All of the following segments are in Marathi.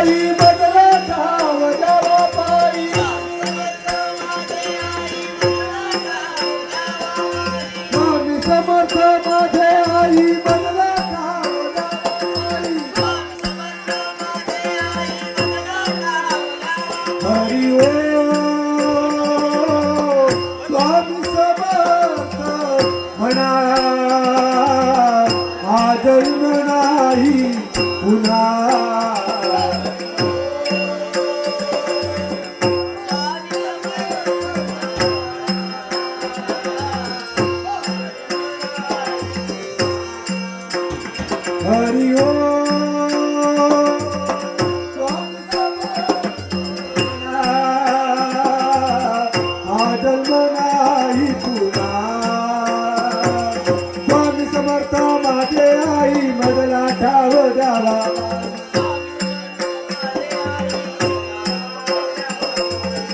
आई बदला ठाव द्यावा पायी स्वामी समर्थ माझे आई बदला ठाव हरि ओम स्वामी समर्थ म्हणा हा जन्म नाही पुन्हा हरि ओम स्वामी समर्थ हा जन्म नाही पुन्हा स्वामी समर्थ माझे आई मदला ठाव द्यावा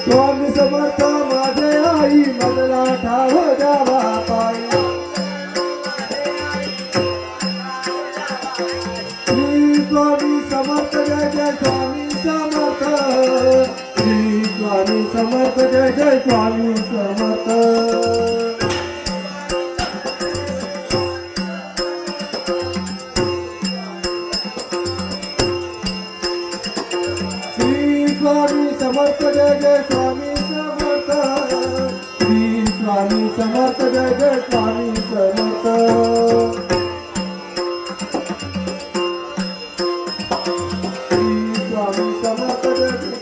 स्वामी समर्थ माझे आई मदला ठाव द्यावा पायी श्री स्वामी समर्थ जय जय स्वामी समर्थ श्री स्वामी समर्थ जय जय स्वामी समर्थ श्री स्वामी समर्थ जय जय स्वामी समर्थ श्री स्वामी समर्थ जय जय स्वामी समर्थ श्री स्वामी समर्थ जय जय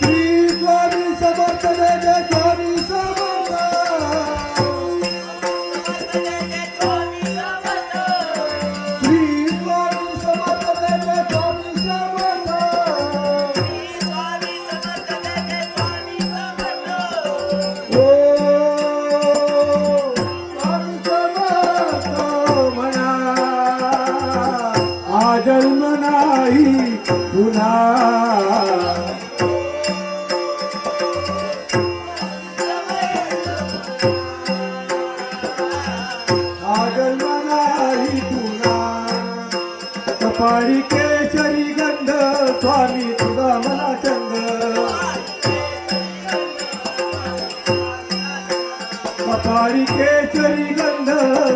श्री स्वामी समर्थ जय जय स्वामी समर्थ श्री स्वामी समर्थ जय जय स्वामी समर्थ ओ स्वामी समर्थ म्हणा हा जन्म नाही पुन्हा हा जन्म नाही पुन्हा कपाळी केशरी गंध स्वामी तुझा मला चंद कपाळी केशरी गंध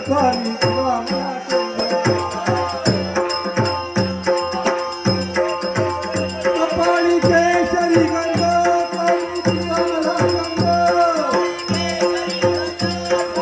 स्वामी तुझा मला